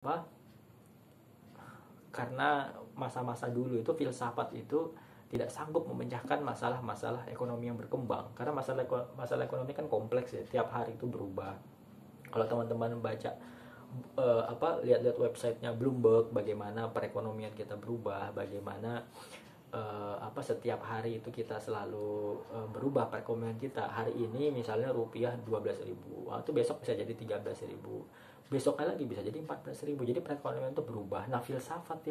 apa? Karena masa-masa dulu itu filsafat itu tidak sanggup memecahkan masalah-masalah ekonomi yang berkembang, karena masalah ekonomi kan kompleks ya, tiap hari itu berubah. Kalau teman-teman baca lihat-lihat websitenya Bloomberg, bagaimana perekonomian kita berubah, bagaimana setiap hari itu kita selalu berubah perekonomian kita. Hari ini misalnya rupiah 12.000, itu besok bisa jadi 13.000, besoknya lagi bisa jadi 14.000. Jadi perekonomian itu berubah. Nah, filsafat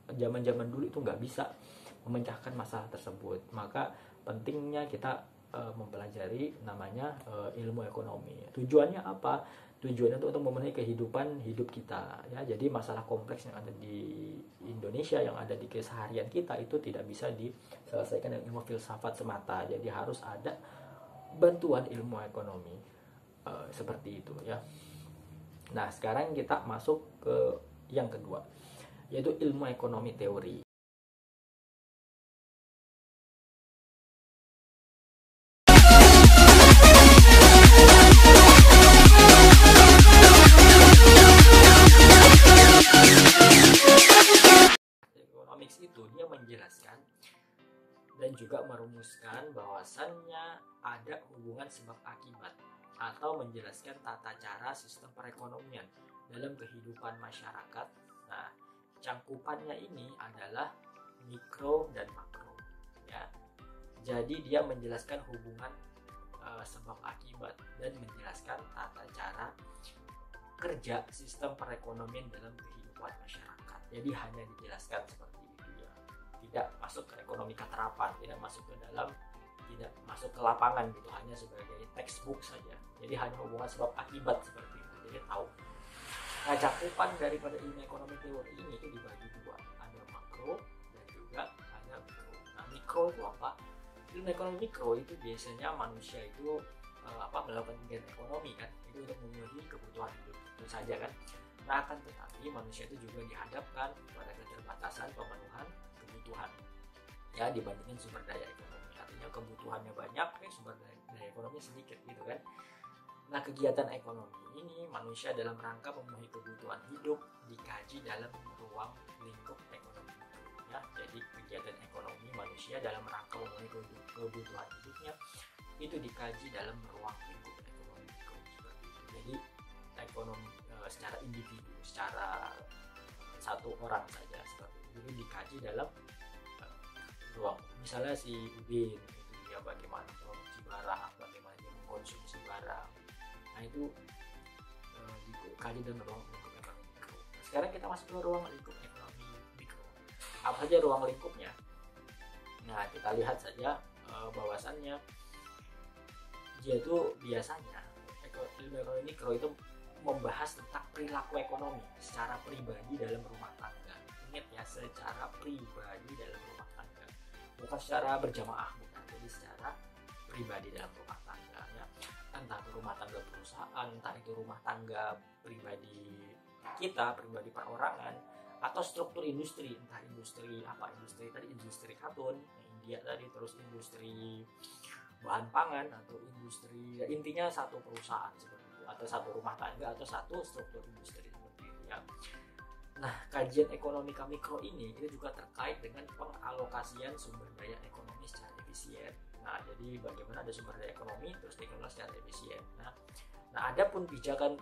zaman-zaman dulu itu nggak bisa memecahkan masalah tersebut. Maka pentingnya kita mempelajari namanya ilmu ekonomi. Tujuannya apa? Tujuannya untuk memenuhi kehidupan hidup kita ya. Jadi masalah kompleks yang ada di Indonesia, yang ada di keseharian kita, itu tidak bisa diselesaikan dengan ilmu filsafat semata. Jadi harus ada bantuan ilmu ekonomi seperti itu ya. Nah, sekarang kita masuk ke yang kedua, yaitu ilmu ekonomi teori. Economics itu dia menjelaskan dan juga merumuskan bahwasannya ada hubungan sebab akibat, atau menjelaskan tata cara sistem perekonomian dalam kehidupan masyarakat. Nah, cangkupannya ini adalah mikro dan makro ya. Jadi dia menjelaskan hubungan sebab akibat dan menjelaskan tata cara kerja sistem perekonomian dalam kehidupan masyarakat. Jadi hanya dijelaskan seperti itu ya, tidak masuk ke ekonomi keterapan, tidak masuk ke lapangan gitu, hanya sebagai textbook saja. Jadi hanya hubungan sebab akibat seperti itu, jadi tahu. Nah, cakupan daripada ilmu ekonomi teori ini itu dibagi dua, ada makro dan juga ada mikro. Nah, mikro itu apa? Ilmu ekonomi mikro itu biasanya manusia itu melakukan kegiatan ekonomi kan, itu untuk memenuhi kebutuhan hidup itu saja kan. Nah, akan tetapi manusia itu juga dihadapkan pada keterbatasan pemenuhan kebutuhan ya, dibandingkan sumber daya ekonomi. Artinya kebutuhannya banyak, sumber daya ekonomi sedikit gitu kan. Nah, kegiatan ekonomi ini manusia dalam rangka memenuhi kebutuhan hidup dikaji dalam ruang lingkup ekonomi ya. Jadi kegiatan ekonomi manusia dalam rangka memenuhi kebutuhan hidupnya itu dikaji dalam ruang lingkup ekonomi mikro seperti itu. Jadi ekonomi secara individu, secara satu orang saja seperti itu dikaji dalam ruang. Misalnya si Udin itu dia bagaimana produksi barang, bagaimana dia mengkonsumsi barang. Nah, itu dikaji dalam ruang lingkup ekonomi mikro. Nah, sekarang kita masuk ke ruang lingkup ekonomi mikro. Apa saja ruang lingkupnya? Nah, kita lihat saja bahwasannya dia itu biasanya ilmu ekonomi mikro itu membahas tentang perilaku ekonomi secara pribadi dalam rumah tangga. Ingat ya, secara pribadi dalam rumah tangga, bukan secara berjamaah, bukan. Jadi secara pribadi dalam rumah tangga ya. Entah itu rumah tangga perusahaan, entah itu rumah tangga pribadi kita, pribadi perorangan, atau struktur industri, entah industri apa, industri katun India tadi, terus industri bahan pangan, atau industri ya, intinya satu perusahaan seperti itu, atau satu rumah tangga, atau satu struktur industri seperti itu ya. Nah, kajian ekonomi mikro ini itu juga terkait dengan pengalokasian sumber daya ekonomi secara efisien. Nah, jadi bagaimana ada sumber daya ekonomi terus dikelola secara efisien. Nah, ada pun pijakan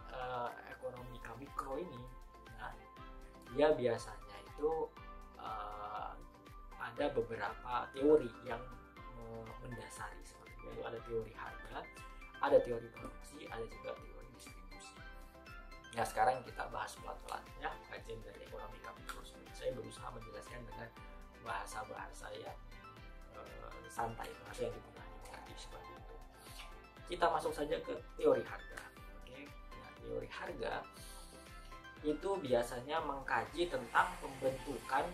ekonomi mikro ini, nah, dia biasanya itu ada beberapa teori yang mendasari seperti itu. Yaitu ada teori harga, ada teori produksi, ada juga teori distribusi. Nah, sekarang kita bahas pelan-pelan ya kajian dari ekonomi mikro. Saya berusaha menjelaskan dengan bahasa-bahasa yang santai, bahasa yang dimengerti seperti itu. Kita masuk saja ke teori harga. Oke. Nah, teori harga itu biasanya mengkaji tentang pembentukan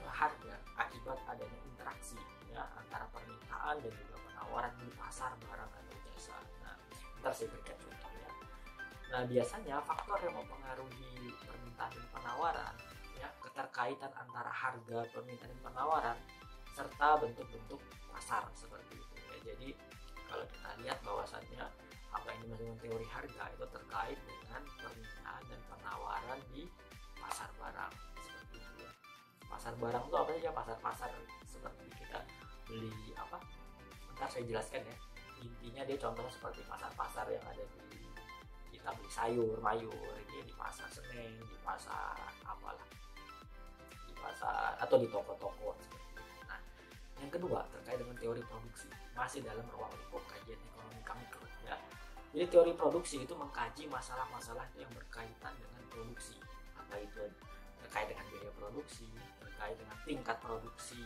harga akibat adanya interaksi ya antara permintaan dan juga penawaran di pasar barang atau jasa. Nah, ntar saya berikan contoh ya. Nah, biasanya faktor yang mempengaruhi permintaan dan penawaran ya, keterkaitan antara harga, permintaan dan penawaran, serta bentuk-bentuk pasar seperti itu ya. Jadi kalau kita lihat bahwasannya apa yang dimaksud dengan teori harga itu terkait dengan permintaan dan penawaran di pasar barang itu apa saja? Pasar-pasar seperti kita beli apa? Ntar saya jelaskan ya. Intinya dia contohnya seperti pasar-pasar yang ada di kita beli sayur, mayur, ini di pasar Senen, di pasar apalah, di pasar atau di toko-toko. Nah, yang kedua terkait dengan teori produksi, masih dalam ruang lingkup kajian ekonomi mikro ya. Jadi teori produksi itu mengkaji masalah-masalah yang berkaitan dengan produksi. Apa itu? Terkait dengan biaya produksi, terkait dengan tingkat produksi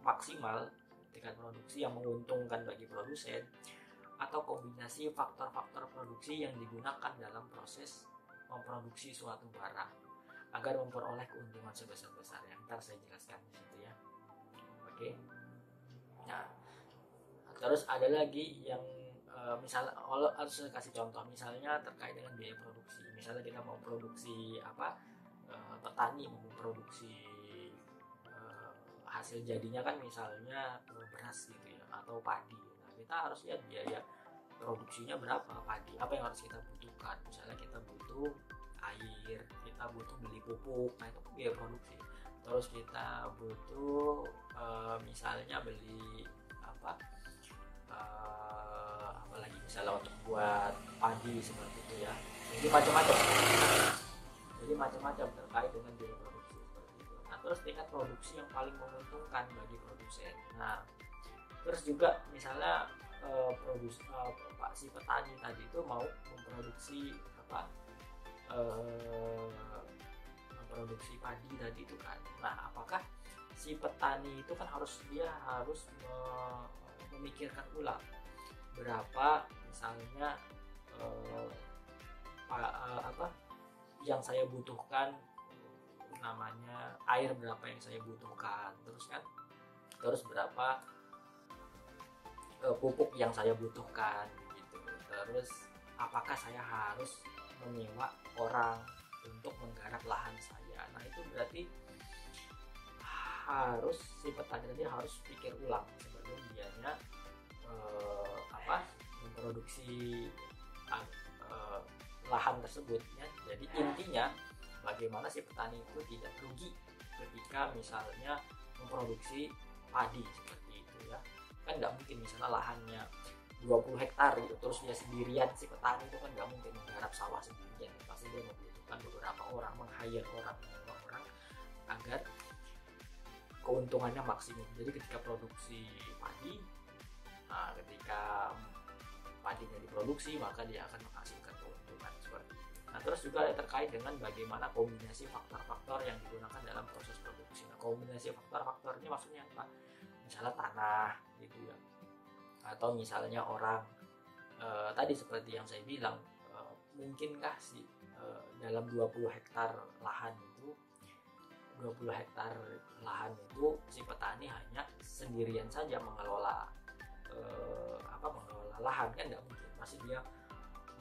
maksimal, tingkat produksi yang menguntungkan bagi produsen, atau kombinasi faktor-faktor produksi yang digunakan dalam proses memproduksi suatu barang agar memperoleh keuntungan sebesar-besarnya. Ntar saya jelaskan di situ ya. Oke. Nah, terus ada lagi yang misalnya, harus saya kasih contoh, misalnya terkait dengan biaya produksi. Misalnya kita mau produksi apa, petani mau memproduksi hasil jadinya kan misalnya beras gitu ya, atau padi. Nah, kita harus lihat biaya produksinya berapa padi, apa yang harus kita butuhkan. Misalnya kita butuh air, kita butuh beli pupuk, nah itu biaya produksi. Terus kita butuh misalnya beli apa, apalagi misalnya untuk buat padi seperti itu ya. Jadi macam-macam terkait dengan biaya produksi seperti itu. Nah, terus tingkat produksi yang paling menguntungkan bagi produsen. Nah, terus juga misalnya si petani tadi itu mau memproduksi apa, memproduksi padi tadi itu kan. Nah, apakah si petani itu kan harus memikirkan ulang berapa misalnya apa yang saya butuhkan, namanya air berapa yang saya butuhkan, terus berapa pupuk yang saya butuhkan gitu. Terus apakah saya harus menyewa orang untuk menggarap lahan saya. Nah, itu berarti harus si petani tadi harus pikir ulang sebelum dianya memproduksi lahan tersebut ya. Jadi intinya bagaimana si petani itu tidak rugi ketika misalnya memproduksi padi seperti itu ya. Kan nggak mungkin misalnya lahannya 20 hektar gitu, terus dia sendirian, si petani itu kan nggak mungkin menggarap sawah sendirian. Pasti dia membutuhkan beberapa orang, meng-hire orang agar keuntungannya maksimum. Jadi ketika produksi padi, ketika padinya diproduksi, maka dia akan menghasilkan keuntungan seperti itu. Nah, terus juga terkait dengan bagaimana kombinasi faktor-faktor yang digunakan dalam proses produksi. Nah, kombinasi faktor-faktor ini maksudnya apa? Misalnya tanah gitu ya, atau misalnya orang, tadi seperti yang saya bilang, mungkinkah sih dalam 20 hektar lahan itu si petani hanya sendirian saja mengelola mengelola lahan, kan nggak mungkin. Pasti dia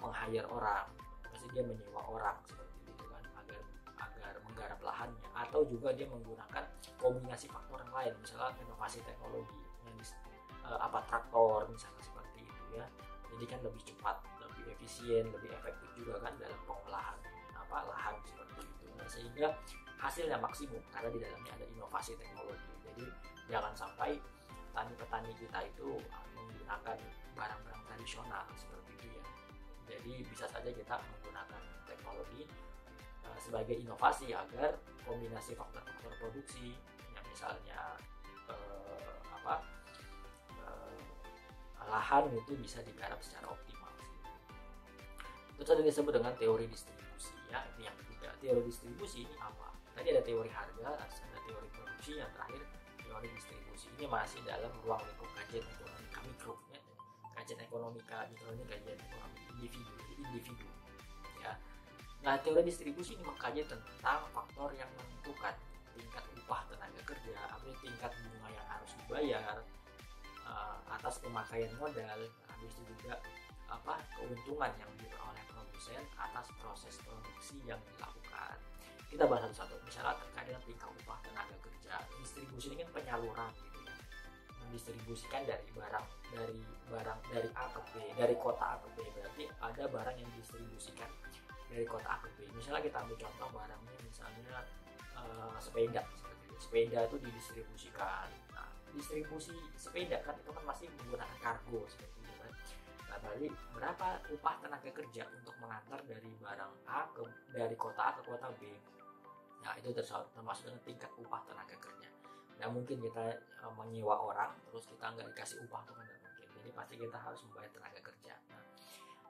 meng-hire orang, pasti dia menyewa orang seperti itu kan, agar menggarap lahannya. Atau juga dia menggunakan kombinasi faktor yang lain, misalnya inovasi teknologi yang traktor misalnya seperti itu ya. Jadi kan lebih cepat, lebih efisien, lebih efektif juga kan dalam pengolahan lahan seperti itu. Nah, sehingga hasilnya maksimum karena di dalamnya ada inovasi teknologi. Jadi jangan sampai petani kita itu menggunakan barang-barang tradisional seperti itu ya. Jadi bisa saja kita menggunakan teknologi sebagai inovasi agar kombinasi faktor-faktor produksi yang misalnya lahan itu bisa digarap secara optimal. Itu tadi disebut dengan teori distribusi ya. Itu yang ketiga. Teori distribusi ini apa? Tadi ada teori harga, ada teori produksi, yang terakhir teori distribusi. Ini masih dalam ruang lingkup kajian ekonomi mikro ya. Kajian ekonomi mikro ini kajian ekonomi individu ya. Nah, teori distribusi ini mengkaji tentang faktor yang menentukan tingkat upah tenaga kerja, tingkat bunga yang harus dibayar atas pemakaian modal, habis itu juga keuntungan yang diperoleh produsen atas proses produksi yang dilakukan. Kita bahas satu-satu. Misalnya terkait dengan tingkat upah tenaga kerja, distribusi ini kan penyaluran gitu ya, mendistribusikan dari A ke B, dari kota A ke B. Berarti ada barang yang didistribusikan dari kota A ke B. Misalnya kita ambil contoh barangnya misalnya sepeda seperti itu. sepeda itu didistribusikan. Nah, distribusi sepeda kan itu kan masih menggunakan kargo seperti itu kan. Nah, berarti berapa upah tenaga kerja untuk mengantar dari barang A dari kota A ke kota B. Nah, itu termasuk dengan tingkat upah tenaga kerja. Nah, mungkin kita menyewa orang terus kita nggak dikasih upah, itu kan nggak mungkin. Jadi pasti kita harus membayar tenaga kerja. Nah,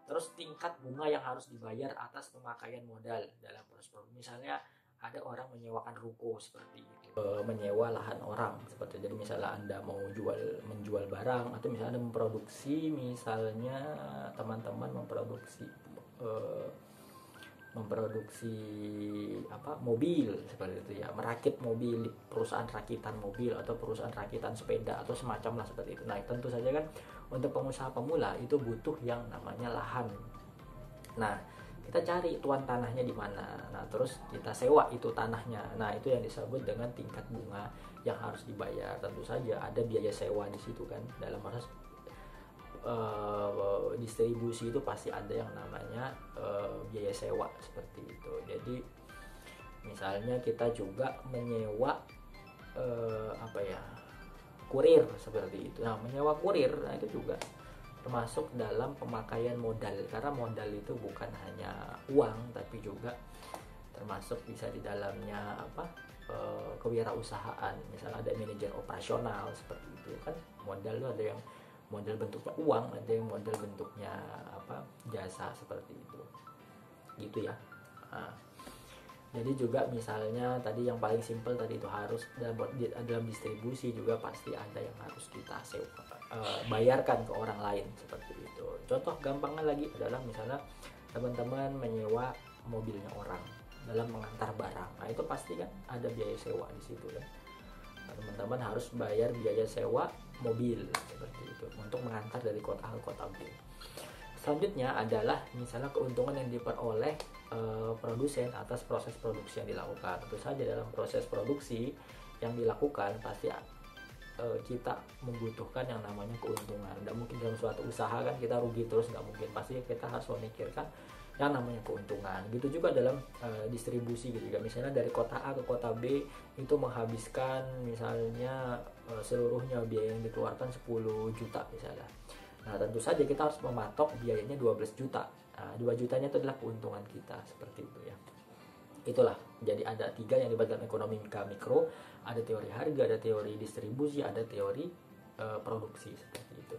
terus tingkat bunga yang harus dibayar atas pemakaian modal dalam proses produksi. Misalnya ada orang menyewakan ruko seperti itu, menyewa lahan orang seperti itu. Jadi misalnya Anda mau menjual barang, atau misalnya Anda memproduksi, misalnya teman-teman memproduksi mobil seperti itu ya, merakit mobil, perusahaan rakitan mobil atau perusahaan rakitan sepeda atau semacam lah seperti itu. Nah, tentu saja kan untuk pengusaha pemula itu butuh yang namanya lahan. Nah, kita cari tuan tanahnya di mana. Nah, terus kita sewa itu tanahnya. Nah, itu yang disebut dengan tingkat bunga yang harus dibayar. Tentu saja ada biaya sewa di situ kan. Dalam proses distribusi itu pasti ada yang namanya biaya sewa seperti itu. Jadi misalnya kita juga menyewa kurir seperti itu. Nah, menyewa kurir, nah itu juga termasuk dalam pemakaian modal, karena modal itu bukan hanya uang tapi juga termasuk bisa di dalamnya kewirausahaan. Misalnya ada manajer operasional seperti itu kan, modal itu ada yang modal bentuknya uang, ada yang modal bentuknya jasa seperti itu gitu ya. Nah, jadi juga misalnya tadi yang paling simpel tadi itu harus dalam distribusi juga pasti ada yang harus kita bayarkan ke orang lain seperti itu. Contoh gampangnya lagi adalah misalnya teman-teman menyewa mobilnya orang dalam mengantar barang. Nah, itu pasti kan ada biaya sewa di situ kan. Nah, teman-teman harus bayar biaya sewa mobil seperti itu untuk mengantar dari kota A ke kota B. Selanjutnya adalah misalnya keuntungan yang diperoleh produsen atas proses produksi yang dilakukan. Tentu saja dalam proses produksi yang dilakukan pasti kita membutuhkan yang namanya keuntungan. Tidak mungkin dalam suatu usaha kan kita rugi terus, nggak mungkin. Pasti kita harus memikirkan yang namanya keuntungan. Gitu juga dalam distribusi gitu ya. Misalnya dari kota A ke kota B itu menghabiskan misalnya seluruhnya biaya yang dikeluarkan 10 juta misalnya. Nah, tentu saja kita harus mematok biayanya 12 juta. Nah, 2 jutanya itu adalah keuntungan kita seperti itu ya. Itulah, jadi ada 3 yang dibagi dalam ekonomi mikro, ada teori harga, ada teori distribusi, ada teori produksi seperti itu.